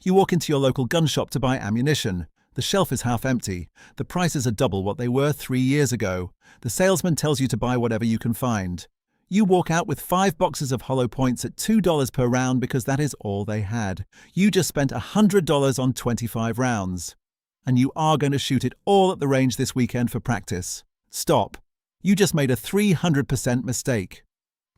You walk into your local gun shop to buy ammunition. The shelf is half empty. The prices are double what they were 3 years ago. The salesman tells you to buy whatever you can find. You walk out with 5 boxes of hollow points at $2 per round because that is all they had. You just spent $100 on 25 rounds. And you are going to shoot it all at the range this weekend for practice. Stop. You just made a 300% mistake.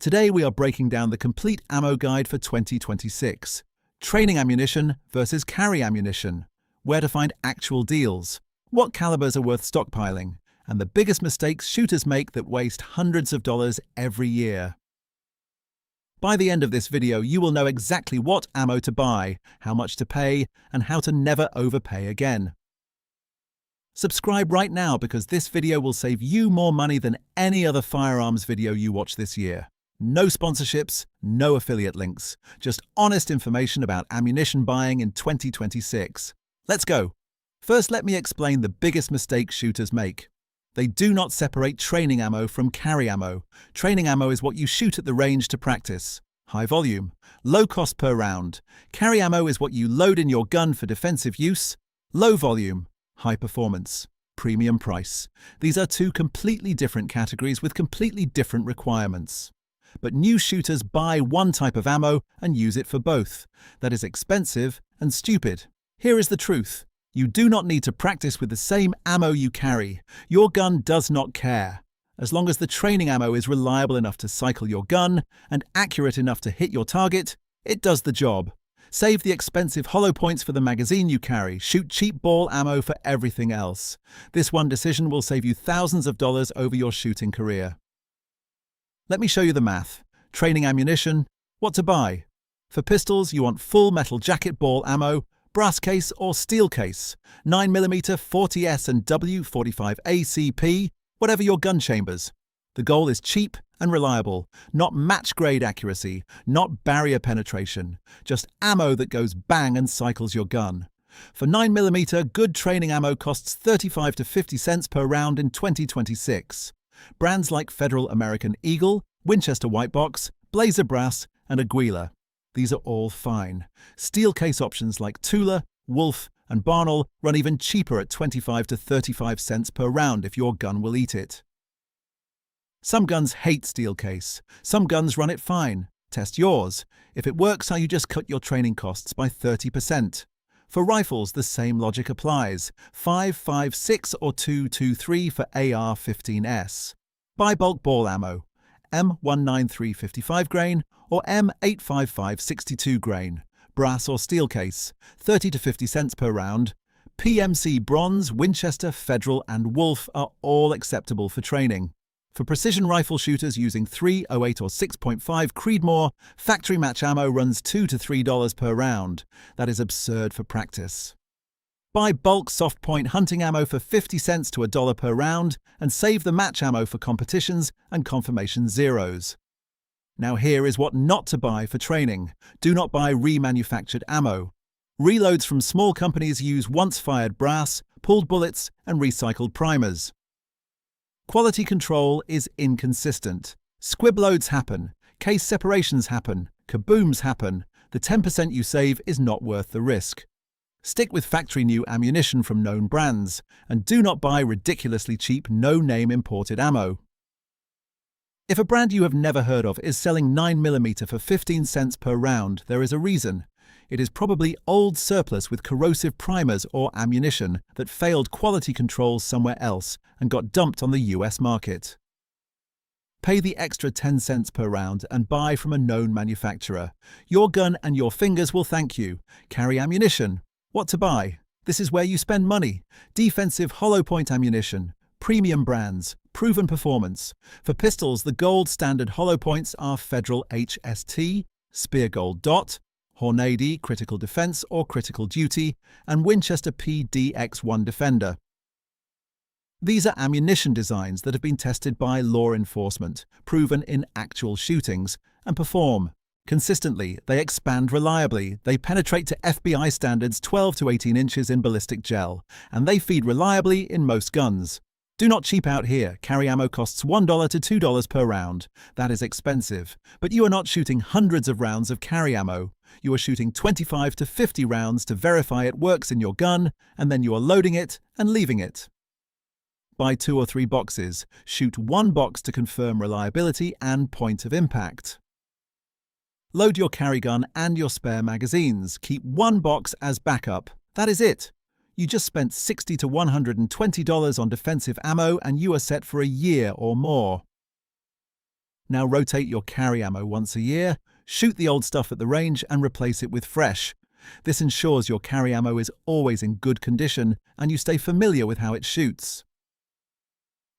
Today we are breaking down the complete ammo guide for 2026. Training ammunition versus carry ammunition. Where to find actual deals. What calibers are worth stockpiling. And the biggest mistakes shooters make that waste hundreds of dollars every year. By the end of this video, you will know exactly what ammo to buy, how much to pay, and how to never overpay again. Subscribe right now because this video will save you more money than any other firearms video you watch this year. No sponsorships, no affiliate links, just honest information about ammunition buying in 2026. Let's go. First, let me explain the biggest mistake shooters make. They do not separate training ammo from carry ammo. Training ammo is what you shoot at the range to practice. High volume, low cost per round. Carry ammo is what you load in your gun for defensive use. Low volume, high performance, premium price. These are two completely different categories with completely different requirements. But new shooters buy one type of ammo and use it for both. That is expensive and stupid. Here is the truth. You do not need to practice with the same ammo you carry. Your gun does not care. As long as the training ammo is reliable enough to cycle your gun and accurate enough to hit your target, it does the job. Save the expensive hollow points for the magazine you carry. Shoot cheap ball ammo for everything else. This one decision will save you thousands of dollars over your shooting career. Let me show you the math. Training ammunition, what to buy. For pistols, you want full metal jacket ball ammo, brass case or steel case, 9mm 40S and W45 ACP, whatever your gun chambers. The goal is cheap and reliable, not match-grade accuracy, not barrier penetration, just ammo that goes bang and cycles your gun. For 9mm, good training ammo costs 35 to 50 cents per round in 2026. Brands like Federal American Eagle, Winchester White Box, Blazer Brass, and Aguila. These are all fine. Steel case options like Tula, Wolf, and Barnell run even cheaper at 25 to 35 cents per round if your gun will eat it. Some guns hate steel case. Some guns run it fine. Test yours. If it works, you just cut your training costs by 30%. For rifles, the same logic applies. 5.56 or 2.23 for AR-15S. Buy bulk ball ammo. M193 55 grain or M855 62 grain. Brass or steel case. 30 to 50 cents per round. PMC Bronze, Winchester, Federal, and Wolf are all acceptable for training. For precision rifle shooters using 3.08 or 6.5 Creedmoor, factory match ammo runs $2 to $3 per round. That is absurd for practice. Buy bulk soft point hunting ammo for 50 cents to $1 per round and save the match ammo for competitions and confirmation zeros. Now here is what not to buy for training. Do not buy remanufactured ammo. Reloads from small companies use once-fired brass, pulled bullets, and recycled primers. Quality control is inconsistent. Squib loads happen, case separations happen, kabooms happen. The 10% you save is not worth the risk. Stick with factory-new ammunition from known brands, and do not buy ridiculously cheap, no-name imported ammo. If a brand you have never heard of is selling 9mm for 15 cents per round, there is a reason. It is probably old surplus with corrosive primers or ammunition that failed quality controls somewhere else and got dumped on the US market. Pay the extra 10 cents per round and buy from a known manufacturer. Your gun and your fingers will thank you. Carry ammunition. What to buy? This is where you spend money. Defensive hollow point ammunition. Premium brands. Proven performance. For pistols, the gold standard hollow points are Federal HST, Spear Gold Dot, Hornady Critical Defense or Critical Duty, and Winchester PDX-1 Defender. These are ammunition designs that have been tested by law enforcement, proven in actual shootings, and perform consistently. They expand reliably, they penetrate to FBI standards 12 to 18 inches in ballistic gel, and they feed reliably in most guns. Do not cheap out here. Carry ammo costs $1 to $2 per round. That is expensive. But you are not shooting hundreds of rounds of carry ammo. You are shooting 25 to 50 rounds to verify it works in your gun, and then you are loading it and leaving it. Buy 2 or 3 boxes. Shoot 1 box to confirm reliability and point of impact. Load your carry gun and your spare magazines. Keep 1 box as backup. That is it. You just spent $60 to $120 on defensive ammo and you are set for a year or more. Now rotate your carry ammo once a year, shoot the old stuff at the range and replace it with fresh. This ensures your carry ammo is always in good condition and you stay familiar with how it shoots.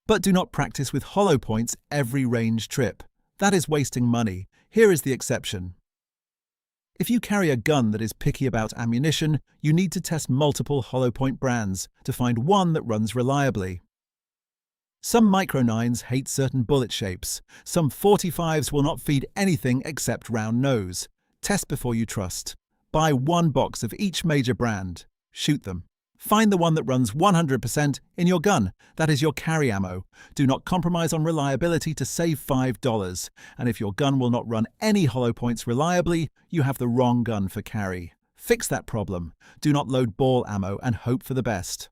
But do not practice with hollow points every range trip. That is wasting money. Here is the exception. If you carry a gun that is picky about ammunition, you need to test multiple hollow point brands to find one that runs reliably. Some Micro 9s hate certain bullet shapes. Some 45s will not feed anything except round nose. Test before you trust. Buy 1 box of each major brand. Shoot them. Find the one that runs 100% in your gun. That is your carry ammo. Do not compromise on reliability to save $5. And if your gun will not run any hollow points reliably, you have the wrong gun for carry. Fix that problem. Do not load ball ammo and hope for the best.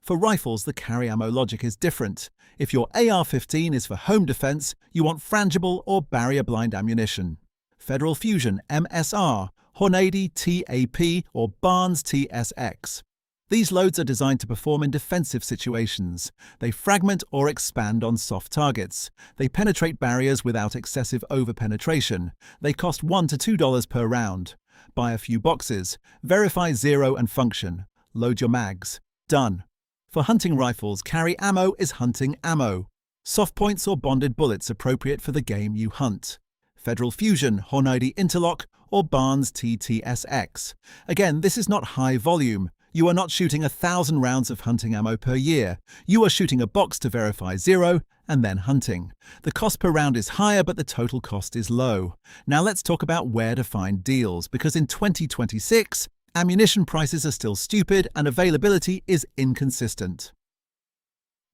For rifles, the carry ammo logic is different. If your AR-15 is for home defense, you want frangible or barrier-blind ammunition. Federal Fusion MSR, Hornady TAP, or Barnes TSX. These loads are designed to perform in defensive situations. They fragment or expand on soft targets. They penetrate barriers without excessive over-penetration. They cost $1 to $2 per round. Buy a few boxes. Verify zero and function. Load your mags. Done. For hunting rifles, carry ammo is hunting ammo. Soft points or bonded bullets appropriate for the game you hunt. Federal Fusion, Hornady Interlock, or Barnes TTSX. Again, this is not high volume. You are not shooting 1,000 rounds of hunting ammo per year. You are shooting a box to verify zero and then hunting. The cost per round is higher, but the total cost is low. Now let's talk about where to find deals, because in 2026, ammunition prices are still stupid and availability is inconsistent.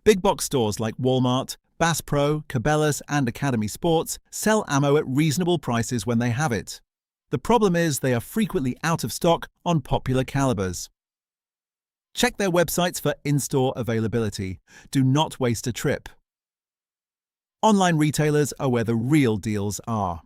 Big box stores like Walmart, Bass Pro, Cabela's, and Academy Sports sell ammo at reasonable prices when they have it. The problem is they are frequently out of stock on popular calibers. Check their websites for in-store availability. Do not waste a trip. Online retailers are where the real deals are.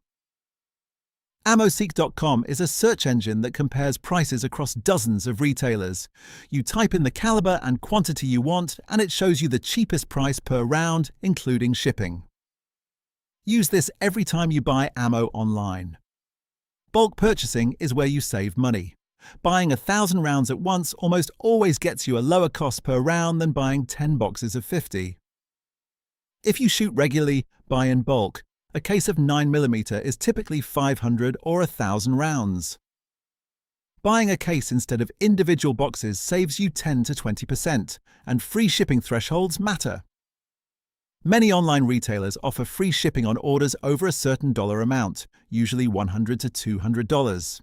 AmmoSeek.com is a search engine that compares prices across dozens of retailers. You type in the caliber and quantity you want, and it shows you the cheapest price per round, including shipping. Use this every time you buy ammo online. Bulk purchasing is where you save money. Buying 1,000 rounds at once almost always gets you a lower cost per round than buying 10 boxes of 50. If you shoot regularly, buy in bulk. A case of 9mm is typically 500 or 1,000 rounds. Buying a case instead of individual boxes saves you 10 to 20%, and free shipping thresholds matter. Many online retailers offer free shipping on orders over a certain dollar amount, usually $100 to $200.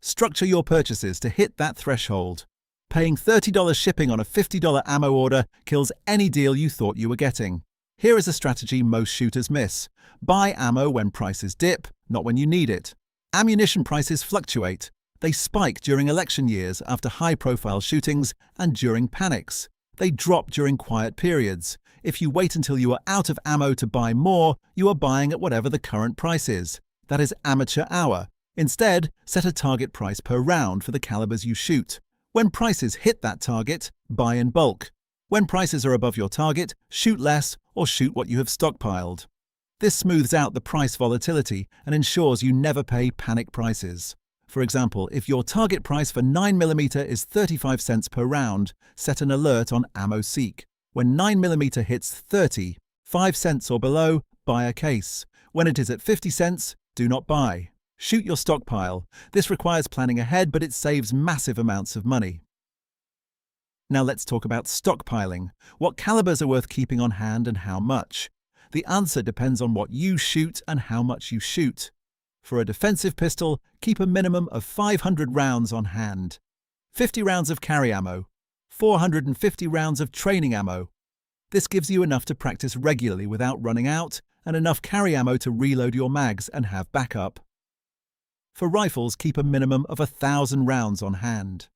Structure your purchases to hit that threshold. Paying $30 shipping on a $50 ammo order kills any deal you thought you were getting. Here is a strategy most shooters miss. Buy ammo when prices dip, not when you need it. Ammunition prices fluctuate. They spike during election years after high-profile shootings and during panics. They drop during quiet periods. If you wait until you are out of ammo to buy more, you are buying at whatever the current price is. That is amateur hour. Instead, set a target price per round for the calibers you shoot. When prices hit that target, buy in bulk. When prices are above your target, shoot less or shoot what you have stockpiled. This smooths out the price volatility and ensures you never pay panic prices. For example, if your target price for 9mm is 35 cents per round, set an alert on AmmoSeek. When 9mm hits 5 cents or below, buy a case. When it is at 50 cents, do not buy. Shoot your stockpile. This requires planning ahead, but it saves massive amounts of money. Now let's talk about stockpiling. What calibers are worth keeping on hand and how much? The answer depends on what you shoot and how much you shoot. For a defensive pistol, keep a minimum of 500 rounds on hand. 50 rounds of carry ammo. 450 rounds of training ammo. This gives you enough to practice regularly without running out, and enough carry ammo to reload your mags and have backup. For rifles, keep a minimum of 1,000 rounds on hand.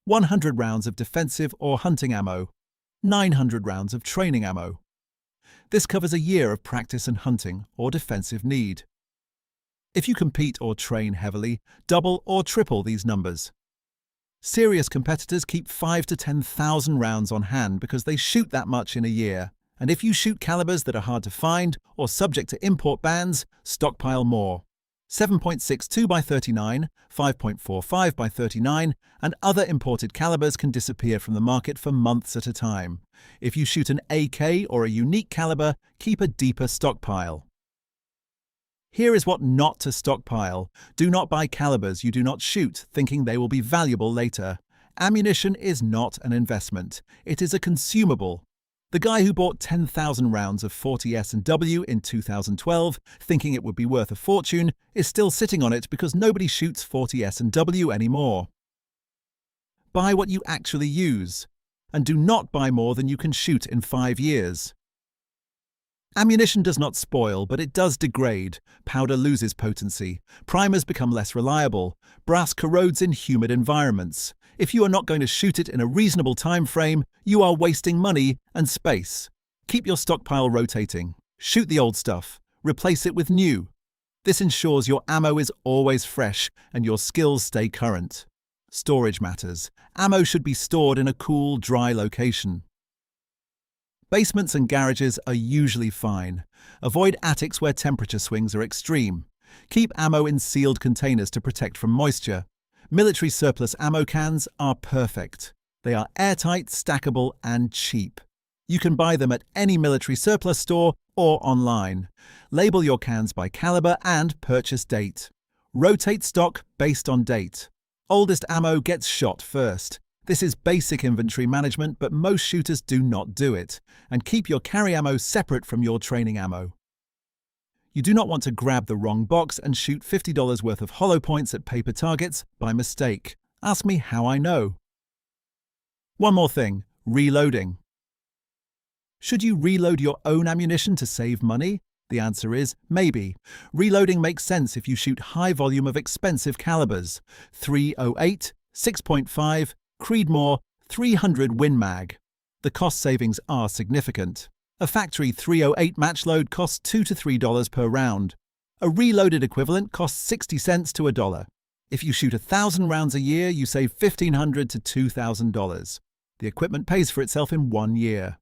100 rounds of defensive or hunting ammo. 900 rounds of training ammo. This covers a year of practice and hunting or defensive need. If you compete or train heavily, double or triple these numbers. Serious competitors keep 5,000 to 10,000 rounds on hand because they shoot that much in a year. And if you shoot calibers that are hard to find or subject to import bans, stockpile more. 7.62 by 39, 5.45 by 39, and other imported calibers can disappear from the market for months at a time. If you shoot an AK or a unique caliber, keep a deeper stockpile. Here is what not to stockpile. Do not buy calibers you do not shoot, thinking they will be valuable later. Ammunition is not an investment. It is a consumable. The guy who bought 10,000 rounds of 40 S&W in 2012, thinking it would be worth a fortune, is still sitting on it because nobody shoots 40 S&W anymore. Buy what you actually use, and do not buy more than you can shoot in 5 years. Ammunition does not spoil, but it does degrade. Powder loses potency. Primers become less reliable. Brass corrodes in humid environments. If you are not going to shoot it in a reasonable time frame, you are wasting money and space. Keep your stockpile rotating. Shoot the old stuff. Replace it with new. This ensures your ammo is always fresh and your skills stay current. Storage matters. Ammo should be stored in a cool, dry location. Basements and garages are usually fine. Avoid attics where temperature swings are extreme. Keep ammo in sealed containers to protect from moisture. Military surplus ammo cans are perfect. They are airtight, stackable, and cheap. You can buy them at any military surplus store or online. Label your cans by caliber and purchase date. Rotate stock based on date. Oldest ammo gets shot first. This is basic inventory management, but most shooters do not do it. And keep your carry ammo separate from your training ammo. You do not want to grab the wrong box and shoot $50 worth of hollow points at paper targets by mistake. Ask me how I know. One more thing, reloading. Should you reload your own ammunition to save money? The answer is maybe. Reloading makes sense if you shoot high volume of expensive calibers. 308, 6.5, Creedmoor 300 Win Mag. The cost savings are significant. A factory 308 match load costs $2 to $3 per round. A reloaded equivalent costs 60 cents to $1. If you shoot 1,000 rounds a year, you save $1,500 to $2,000. The equipment pays for itself in 1 year.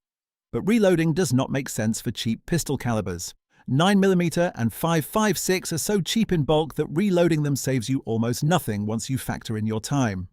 But reloading does not make sense for cheap pistol calibers. 9mm and 5.56 are so cheap in bulk that reloading them saves you almost nothing once you factor in your time.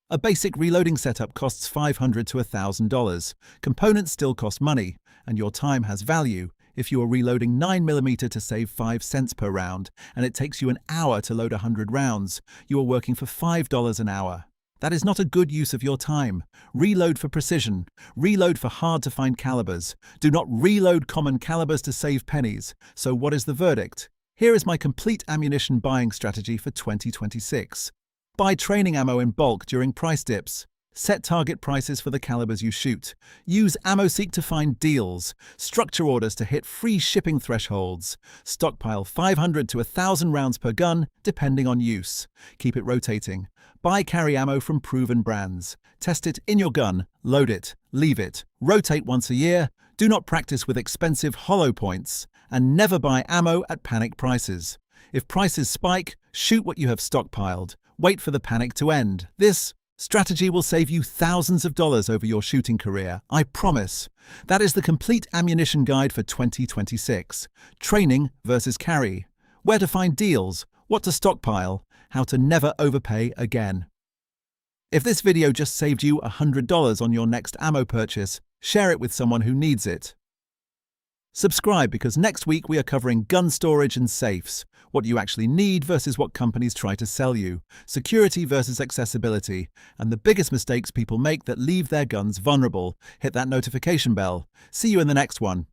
A basic reloading setup costs $500 to $1,000. Components still cost money, and your time has value. If you are reloading 9mm to save 5 cents per round, and it takes you an hour to load 100 rounds, you are working for $5 an hour. That is not a good use of your time. Reload for precision. Reload for hard-to-find calibers. Do not reload common calibers to save pennies. So what is the verdict? Here is my complete ammunition buying strategy for 2026. Buy training ammo in bulk during price dips. Set target prices for the calibers you shoot. Use AmmoSeek to find deals. Structure orders to hit free shipping thresholds. Stockpile 500 to 1,000 rounds per gun, depending on use. Keep it rotating. Buy carry ammo from proven brands. Test it in your gun. Load it. Leave it. Rotate once a year. Do not practice with expensive hollow points. And never buy ammo at panic prices. If prices spike, shoot what you have stockpiled. Wait for the panic to end. This strategy will save you thousands of dollars over your shooting career, I promise. That is the complete ammunition guide for 2026. Training versus carry. Where to find deals, what to stockpile, how to never overpay again. If this video just saved you $100 on your next ammo purchase, share it with someone who needs it. Subscribe because next week we are covering gun storage and safes, what you actually need versus what companies try to sell you, security versus accessibility, and the biggest mistakes people make that leave their guns vulnerable. Hit that notification bell. See you in the next one.